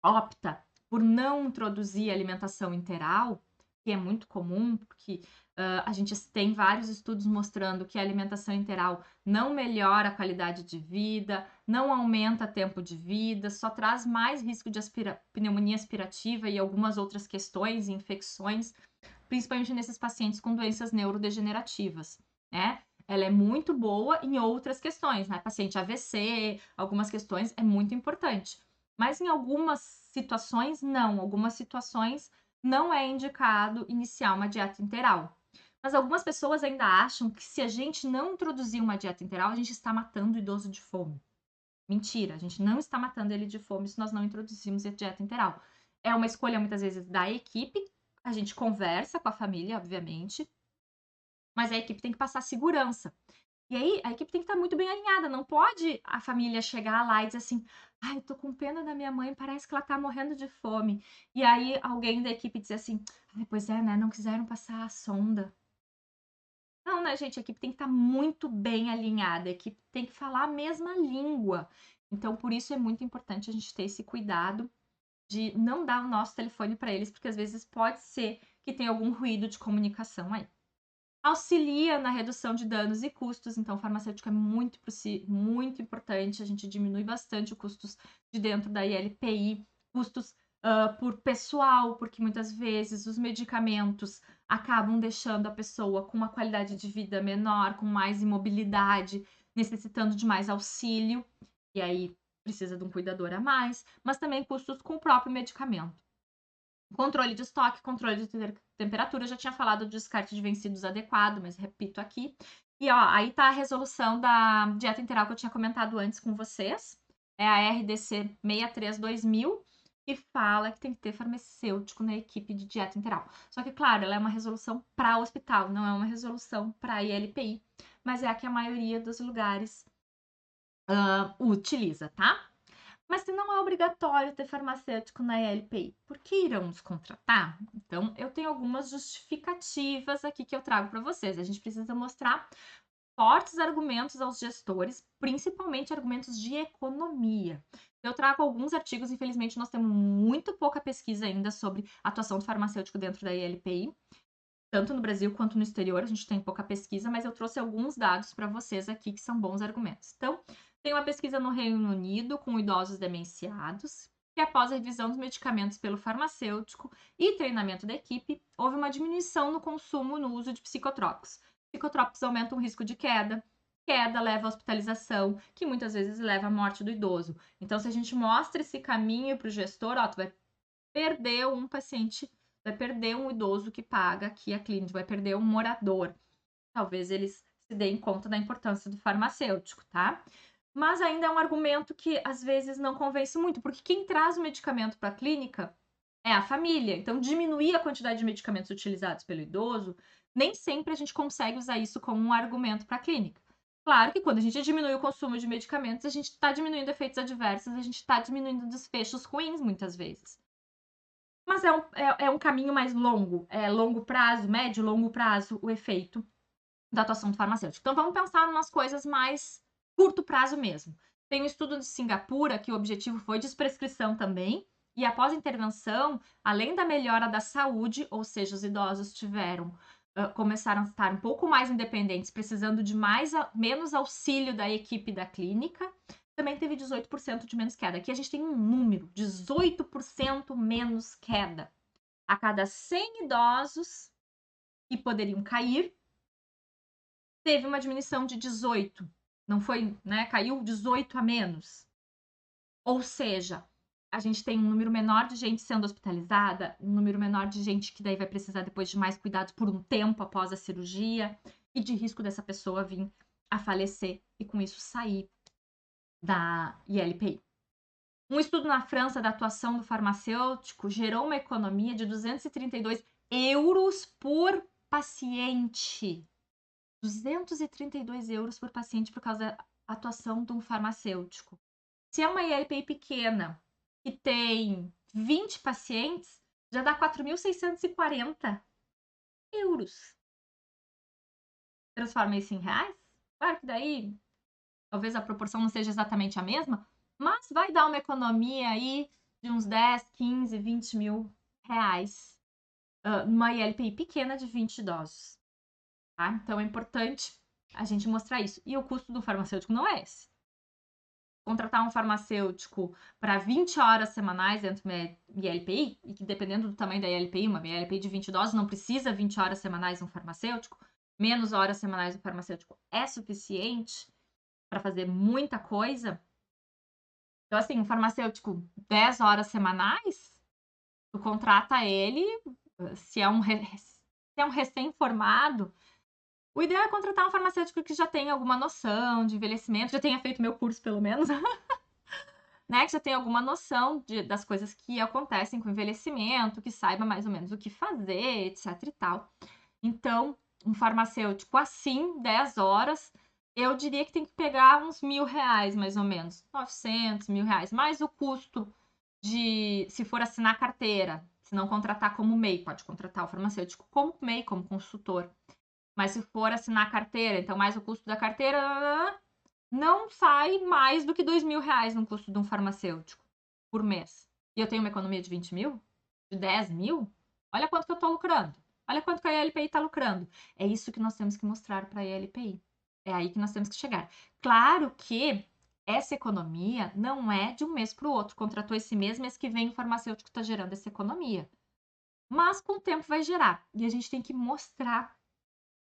opta por não introduzir alimentação enteral, que é muito comum, porque a gente tem vários estudos mostrando que a alimentação enteral não melhora a qualidade de vida, não aumenta tempo de vida, só traz mais risco de pneumonia aspirativa e algumas outras questões, infecções, principalmente nesses pacientes com doenças neurodegenerativas, né? Ela é muito boa em outras questões, né? Paciente AVC, algumas questões, é muito importante. Mas em algumas situações, não. Algumas situações não é indicado iniciar uma dieta interal. Mas algumas pessoas ainda acham que se a gente não introduzir uma dieta interal, a gente está matando o idoso de fome. Mentira, a gente não está matando ele de fome se nós não introduzirmos a dieta interal. É uma escolha, muitas vezes, da equipe. A gente conversa com a família, obviamente, mas a equipe tem que passar segurança. E aí, a equipe tem que estar muito bem alinhada. Não pode a família chegar lá e dizer assim: ai, eu tô com pena da minha mãe, parece que ela tá morrendo de fome. E aí, alguém da equipe dizer assim: ai, pois é, né? Não quiseram passar a sonda. Não, né, gente? A equipe tem que estar muito bem alinhada. A equipe tem que falar a mesma língua. Então, por isso é muito importante a gente ter esse cuidado de não dar o nosso telefone para eles, porque às vezes pode ser que tenha algum ruído de comunicação aí. Auxilia na redução de danos e custos, então o farmacêutico é muito importante, a gente diminui bastante os custos de dentro da ILPI, custos por pessoal, porque muitas vezes os medicamentos acabam deixando a pessoa com uma qualidade de vida menor, com mais imobilidade, necessitando de mais auxílio, e aí precisa de um cuidador a mais, mas também custos com o próprio medicamento. Controle de estoque, controle de temperatura, eu já tinha falado do descarte de vencidos adequado, mas repito aqui. E ó, aí tá a resolução da dieta integral que eu tinha comentado antes com vocês. É a RDC 63/2000 e fala que tem que ter farmacêutico na equipe de dieta integral. Só que, claro, ela é uma resolução para hospital, não é uma resolução para ILPI, mas é a que a maioria dos lugares utiliza, tá? Mas se não é obrigatório ter farmacêutico na ELPI, por que irão nos contratar? Então, eu tenho algumas justificativas aqui que eu trago para vocês. A gente precisa mostrar fortes argumentos aos gestores, principalmente argumentos de economia. Eu trago alguns artigos, infelizmente nós temos muito pouca pesquisa ainda sobre a atuação do farmacêutico dentro da ELPI, tanto no Brasil quanto no exterior, a gente tem pouca pesquisa, mas eu trouxe alguns dados para vocês aqui que são bons argumentos. Então, tem uma pesquisa no Reino Unido com idosos demenciados, que após a revisão dos medicamentos pelo farmacêutico e treinamento da equipe, houve uma diminuição no consumo no uso de psicotrópicos. Psicotrópicos aumentam o risco de queda, queda leva à hospitalização, que muitas vezes leva à morte do idoso. Então, se a gente mostra esse caminho para o gestor, ó, tu vai perder um paciente, vai perder um idoso que paga aqui a clínica, vai perder um morador. Talvez eles se deem conta da importância do farmacêutico, tá? Mas ainda é um argumento que às vezes não convence muito, porque quem traz o medicamento para a clínica é a família. Então, diminuir a quantidade de medicamentos utilizados pelo idoso, nem sempre a gente consegue usar isso como um argumento para a clínica. Claro que quando a gente diminui o consumo de medicamentos, a gente está diminuindo efeitos adversos, a gente está diminuindo desfechos ruins muitas vezes. Mas é um caminho mais longo, é longo prazo, médio, longo prazo, o efeito da atuação do farmacêutico. Então vamos pensar em umas coisas mais curto prazo mesmo. Tem um estudo de Singapura que o objetivo foi desprescrição também, e após a intervenção, além da melhora da saúde, ou seja, os idosos começaram a estar um pouco mais independentes, precisando de menos auxílio da equipe da clínica, também teve 18% de menos queda. Aqui a gente tem um número, 18% menos queda. A cada 100 idosos que poderiam cair, teve uma diminuição de 18. Não foi, né? Caiu 18 a menos. Ou seja, a gente tem um número menor de gente sendo hospitalizada, um número menor de gente que daí vai precisar depois de mais cuidados por um tempo após a cirurgia e de risco dessa pessoa vir a falecer e com isso sair da ILPI. Um estudo na França da atuação do farmacêutico gerou uma economia de 232 euros por paciente. 232 euros por paciente por causa da atuação de um farmacêutico. Se é uma ILPI pequena e tem 20 pacientes, já dá 4.640 euros. Transforma isso em reais? Claro que daí talvez a proporção não seja exatamente a mesma, mas vai dar uma economia aí de uns 10, 15, 20 mil reais numa ILPI pequena de 20 idosos. Tá? Então é importante a gente mostrar isso. E o custo do farmacêutico não é esse. Contratar um farmacêutico para 20 horas semanais dentro de uma ILPI, e que dependendo do tamanho da ILPI, uma ILPI de 20 idosos não precisa 20 horas semanais um farmacêutico, menos horas semanais do farmacêutico é suficiente para fazer muita coisa. Então, assim, um farmacêutico 10 horas semanais, tu contrata ele, se é um recém-formado, o ideal é contratar um farmacêutico que já tenha alguma noção de envelhecimento, já tenha feito meu curso, pelo menos, né? Que já tenha alguma noção das coisas que acontecem com o envelhecimento, que saiba mais ou menos o que fazer, etc e tal. Então, um farmacêutico assim, 10 horas, eu diria que tem que pegar uns R$ 1.000, mais ou menos. 900, R$ 1.000. Mais o custo se for assinar carteira, se não contratar como MEI, pode contratar o farmacêutico como MEI, como consultor. Mas se for assinar carteira, então mais o custo da carteira, não sai mais do que R$ 2.000 no custo de um farmacêutico por mês. E eu tenho uma economia de 20 mil? De 10 mil? Olha quanto que eu estou lucrando. Olha quanto que a ELPI está lucrando. É isso que nós temos que mostrar para a ELPI. É aí que nós temos que chegar. Claro que essa economia não é de um mês para o outro. Contratou esse mês que vem o farmacêutico está gerando essa economia. Mas com o tempo vai gerar. E a gente tem que mostrar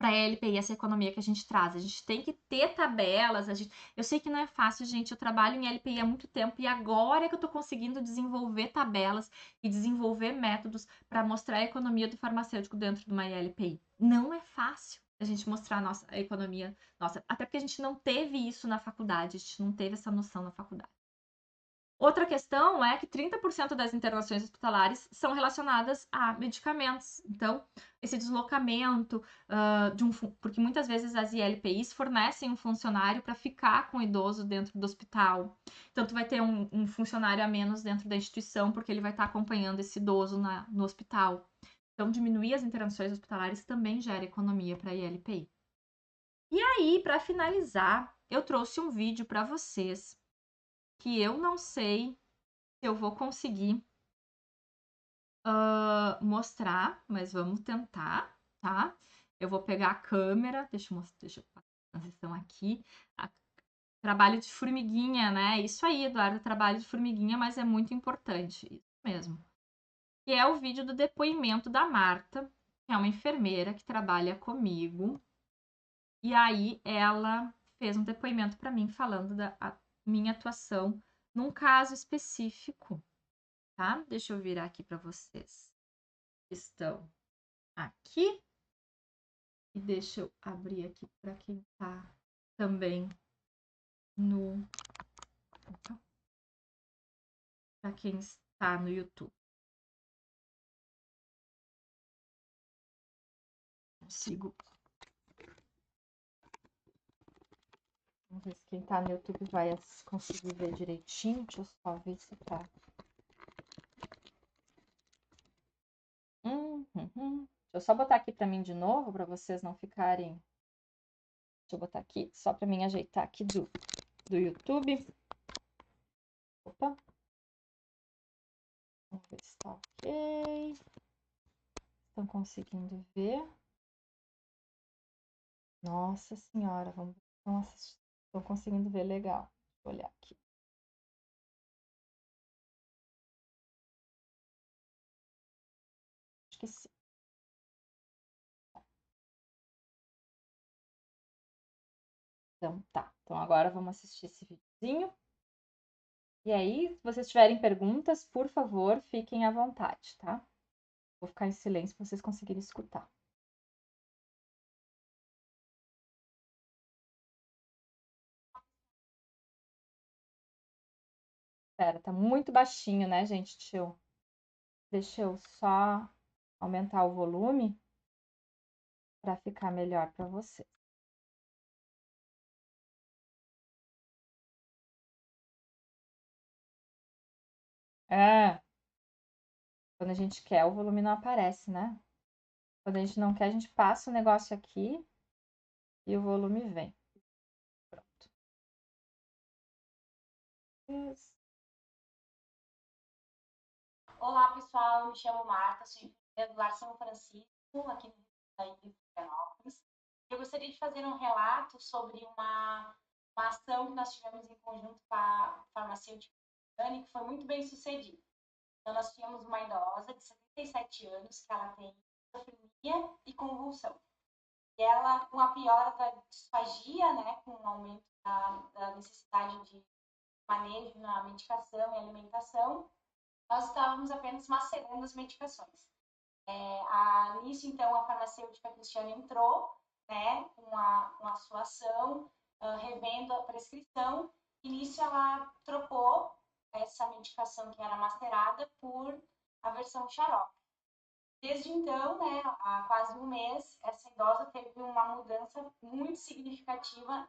para a LPI essa economia que a gente traz. A gente tem que ter tabelas. Eu sei que não é fácil, gente. Eu trabalho em LPI há muito tempo e agora é que eu estou conseguindo desenvolver tabelas e desenvolver métodos para mostrar a economia do farmacêutico dentro de uma LPI. Não é fácil a gente mostrar a economia nossa, até porque a gente não teve isso na faculdade, a gente não teve essa noção na faculdade. Outra questão é que 30% das internações hospitalares são relacionadas a medicamentos. Então, esse deslocamento porque muitas vezes as ILPIs fornecem um funcionário para ficar com o idoso dentro do hospital. Então, tu vai ter um funcionário a menos dentro da instituição, porque ele vai estar acompanhando esse idoso no hospital. Então, diminuir as internações hospitalares também gera economia para a ILPI. E aí, para finalizar, eu trouxe um vídeo para vocês que eu não sei se eu vou conseguir mostrar, mas vamos tentar, tá? Eu vou pegar a câmera, deixa eu passar a transição aqui. Trabalho de formiguinha, né? Isso aí, Eduardo, trabalho de formiguinha, mas é muito importante, isso mesmo. Que é o vídeo do depoimento da Marta, que é uma enfermeira que trabalha comigo. E aí ela fez um depoimento para mim falando da minha atuação num caso específico, tá? Deixa eu virar aqui para vocês. Estão aqui. E deixa eu abrir aqui para quem tá também no. Para quem está no YouTube. Consigo Vamos ver se quem tá no YouTube vai conseguir ver direitinho. Deixa eu só ver se tá. Deixa eu só botar aqui para mim de novo, para vocês não ficarem. Deixa eu botar aqui, só para mim ajeitar aqui do YouTube. Opa. Vamos ver se tá ok. Estão conseguindo ver? Nossa senhora, vamos ver se estão assistindo. Estão conseguindo ver legal. Vou olhar aqui. Acho que sim. Então tá. Então agora vamos assistir esse videozinho. E aí, se vocês tiverem perguntas, por favor, fiquem à vontade, tá? Vou ficar em silêncio para vocês conseguirem escutar. Pera, tá muito baixinho, né, gente? Deixa eu só aumentar o volume para ficar melhor para vocês. É, quando a gente quer, o volume não aparece, né? Quando a gente não quer, a gente passa o negócio aqui e o volume vem. Pronto. Isso. Olá, pessoal. Eu me chamo Marta, sou enfermeira do Lar São Francisco, aqui no Rio de Florianópolis. Eu gostaria de fazer um relato sobre uma ação que nós tivemos em conjunto com a farmacêutica Dani, que foi muito bem sucedida. Então, nós tínhamos uma idosa de 77 anos, que ela tem esquizofrenia e convulsão. E ela, com a piora da disfagia, né, com o aumento da necessidade de manejo na medicação e alimentação, nós estávamos apenas macerando as medicações. Nisso, então, a farmacêutica Cristiana entrou, né, com a sua ação, revendo a prescrição, e nisso ela trocou essa medicação que era macerada por a versão xarope. Desde então, né, há quase um mês, essa idosa teve uma mudança muito significativa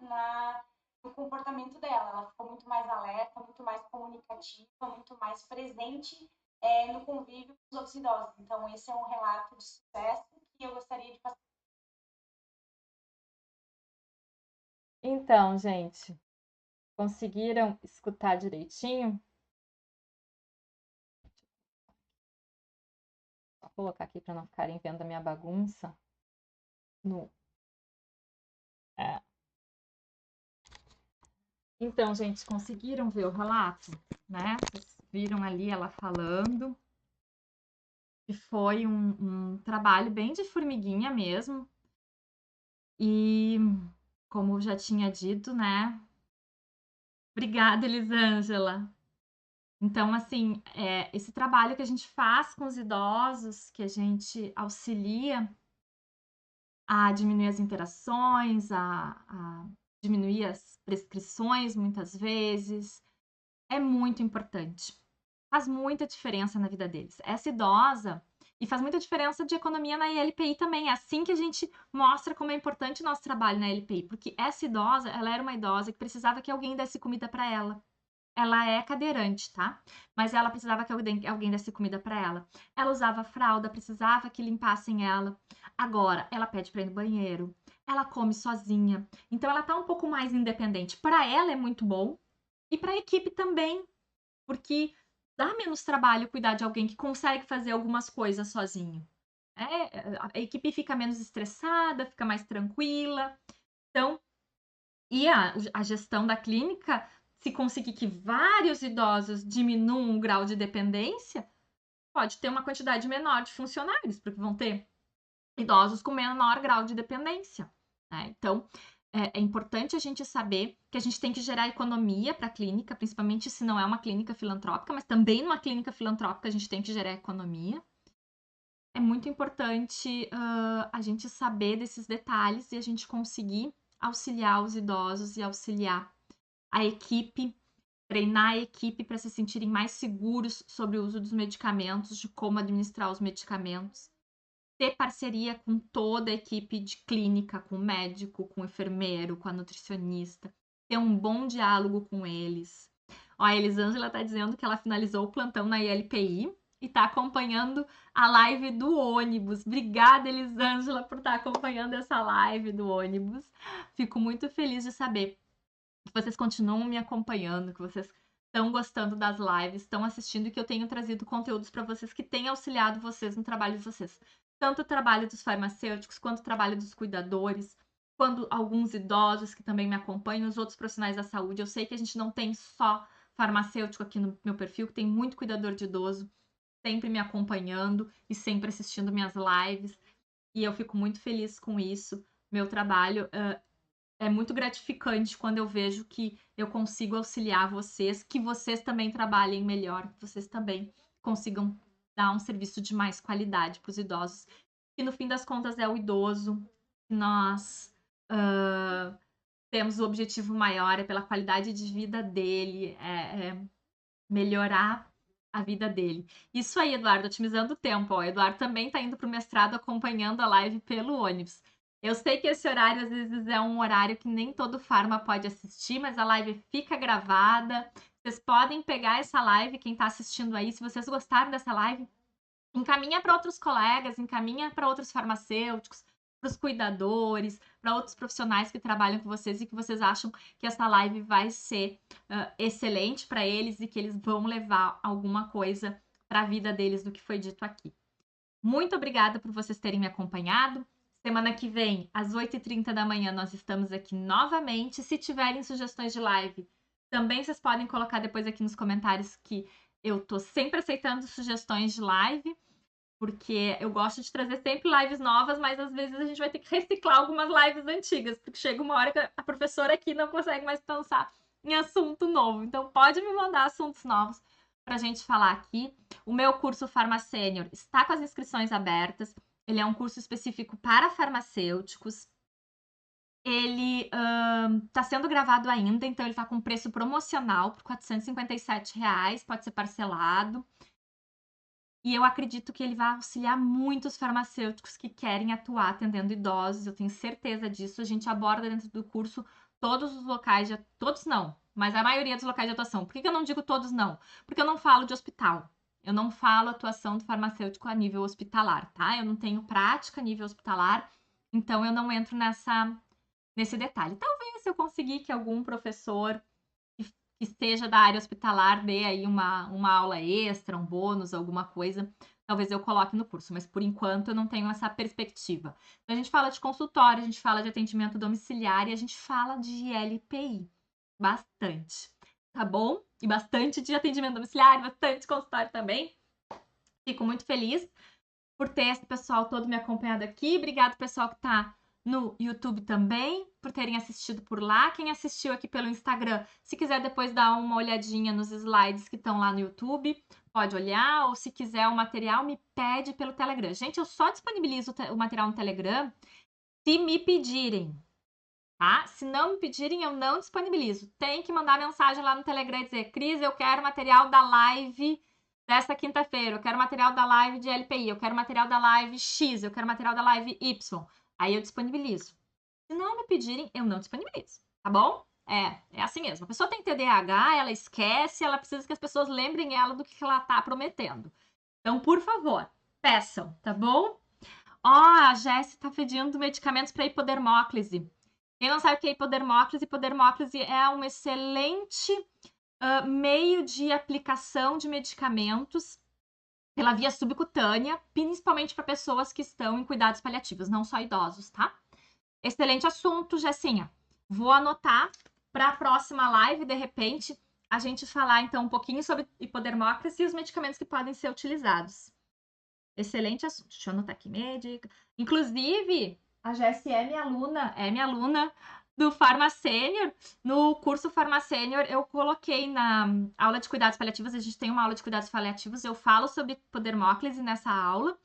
no comportamento dela. Ela ficou muito mais alerta, muito mais comunicativa, muito mais presente no convívio com os outros idosos. Então, esse é um relato de sucesso que eu gostaria de passar. Então, gente, conseguiram escutar direitinho? Vou colocar aqui para não ficarem vendo a minha bagunça. É. Então, gente, conseguiram ver o relato, né? Vocês viram ali ela falando. E foi um trabalho bem de formiguinha mesmo. E, como já tinha dito, né? Obrigada, Elisângela. Então, assim, esse trabalho que a gente faz com os idosos, que a gente auxilia a diminuir as interações, a diminuir as prescrições, muitas vezes, é muito importante. Faz muita diferença na vida deles. Essa idosa, e faz muita diferença de economia na ILPI também. É assim que a gente mostra como é importante o nosso trabalho na ILPI, porque essa idosa, ela era uma idosa que precisava que alguém desse comida para ela. Ela é cadeirante, tá? Mas ela precisava que alguém desse comida para ela. Ela usava fralda, precisava que limpassem ela. Agora, ela pede para ir no banheiro. Ela come sozinha. Então, ela tá um pouco mais independente. Para ela é muito bom e para a equipe também, porque dá menos trabalho cuidar de alguém que consegue fazer algumas coisas sozinho. A equipe fica menos estressada, fica mais tranquila. Então, e a gestão da clínica, se conseguir que vários idosos diminuam o grau de dependência, pode ter uma quantidade menor de funcionários, porque vão ter idosos com menor grau de dependência. Né? Então, é importante a gente saber que a gente tem que gerar economia para a clínica, principalmente se não é uma clínica filantrópica, mas também numa clínica filantrópica a gente tem que gerar economia. É muito importante a gente saber desses detalhes e a gente conseguir auxiliar os idosos e auxiliar a equipe, treinar a equipe para se sentirem mais seguros sobre o uso dos medicamentos, de como administrar os medicamentos, ter parceria com toda a equipe de clínica, com o médico, com o enfermeiro, com a nutricionista, ter um bom diálogo com eles. Ó, a Elisângela tá dizendo que ela finalizou o plantão na ILPI e tá acompanhando a live do ônibus. Obrigada, Elisângela, por estar acompanhando essa live do ônibus. Fico muito feliz de saber que vocês continuam me acompanhando, que vocês estão gostando das lives, estão assistindo e que eu tenho trazido conteúdos para vocês que têm auxiliado vocês no trabalho de vocês. Tanto o trabalho dos farmacêuticos, quanto o trabalho dos cuidadores, quando alguns idosos que também me acompanham, os outros profissionais da saúde. Eu sei que a gente não tem só farmacêutico aqui no meu perfil, que tem muito cuidador de idoso sempre me acompanhando e sempre assistindo minhas lives. E eu fico muito feliz com isso. Meu trabalho é muito gratificante quando eu vejo que eu consigo auxiliar vocês, que vocês também trabalhem melhor, que vocês também consigam dar um serviço de mais qualidade para os idosos. E no fim das contas é o idoso que nós temos o objetivo maior, é pela qualidade de vida dele, é melhorar a vida dele. Isso aí, Eduardo, otimizando o tempo. Ó. O Eduardo também está indo para o mestrado acompanhando a live pelo ônibus. Eu sei que esse horário, às vezes, é um horário que nem todo farma pode assistir, mas a live fica gravada. Vocês podem pegar essa live, quem está assistindo aí, se vocês gostaram dessa live, encaminha para outros colegas, encaminha para outros farmacêuticos, para os cuidadores, para outros profissionais que trabalham com vocês e que vocês acham que essa live vai ser excelente para eles e que eles vão levar alguma coisa para a vida deles do que foi dito aqui. Muito obrigada por vocês terem me acompanhado. Semana que vem, às 8h30 da manhã, nós estamos aqui novamente. Se tiverem sugestões de live, também vocês podem colocar depois aqui nos comentários que eu tô sempre aceitando sugestões de live, porque eu gosto de trazer sempre lives novas, mas às vezes a gente vai ter que reciclar algumas lives antigas, porque chega uma hora que a professora aqui não consegue mais pensar em assunto novo. Então pode me mandar assuntos novos para a gente falar aqui. O meu curso Farma Sênior está com as inscrições abertas. Ele é um curso específico para farmacêuticos. Ele está sendo gravado ainda, então ele está com preço promocional por R$ 457, pode ser parcelado. E eu acredito que ele vai auxiliar muitos farmacêuticos que querem atuar atendendo idosos, eu tenho certeza disso. A gente aborda dentro do curso todos os locais, todos não, mas a maioria dos locais de atuação. Por que eu não digo todos não? Porque eu não falo de hospital. Eu não falo atuação do farmacêutico a nível hospitalar, tá? Eu não tenho prática a nível hospitalar, então eu não entro nesse detalhe. Talvez se eu conseguir que algum professor que esteja da área hospitalar dê aí uma aula extra, um bônus, alguma coisa, talvez eu coloque no curso, mas por enquanto eu não tenho essa perspectiva. Então, a gente fala de consultório, a gente fala de atendimento domiciliar e a gente fala de LPI. Bastante, tá bom? E bastante de atendimento domiciliar, bastante consultório também. Fico muito feliz por ter esse pessoal todo me acompanhado aqui. Obrigado, pessoal que tá no YouTube também, por terem assistido por lá. Quem assistiu aqui pelo Instagram, se quiser depois dar uma olhadinha nos slides que estão lá no YouTube, pode olhar, ou se quiser o material, me pede pelo Telegram. Gente, eu só disponibilizo o material no Telegram se me pedirem, tá? Se não me pedirem, eu não disponibilizo. Tem que mandar mensagem lá no Telegram e dizer: Cris, eu quero material da live desta quinta-feira, eu quero material da live de LPI, eu quero material da live X, eu quero material da live Y. Aí eu disponibilizo. Se não me pedirem, eu não disponibilizo, tá bom? É assim mesmo. A pessoa tem TDAH, ela esquece, ela precisa que as pessoas lembrem ela do que ela tá prometendo. Então, por favor, peçam, tá bom? Ó, a Jéssica tá pedindo medicamentos para hipodermóclise. Quem não sabe o que é hipodermóclise, hipodermóclise é um excelente meio de aplicação de medicamentos pela via subcutânea, principalmente para pessoas que estão em cuidados paliativos, não só idosos, tá? Excelente assunto, Jessinha. Vou anotar para a próxima live, de repente, a gente falar então um pouquinho sobre hipodermóclise e os medicamentos que podem ser utilizados. Excelente assunto. Deixa eu anotar aqui, médica. Inclusive, a Jessie é minha aluna do Farma Sênior. No curso Farma Sênior, eu coloquei na aula de cuidados paliativos, a gente tem uma aula de cuidados paliativos, eu falo sobre hipodermóclise nessa aula,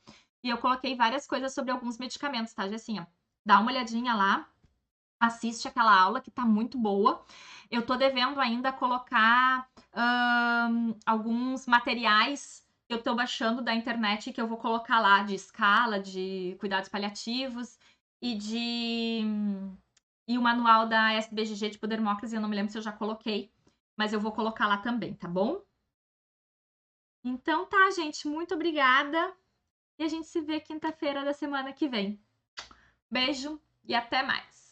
e eu coloquei várias coisas sobre alguns medicamentos, tá, Jessinha? Dá uma olhadinha lá, assiste aquela aula que tá muito boa. Eu tô devendo ainda colocar alguns materiais que eu tô baixando da internet que eu vou colocar lá de escala, de cuidados paliativos e de E o manual da SBGG de Podermocracia, eu não me lembro se eu já coloquei, mas eu vou colocar lá também, tá bom? Então tá, gente, muito obrigada. E a gente se vê quinta-feira da semana que vem. Beijo e até mais!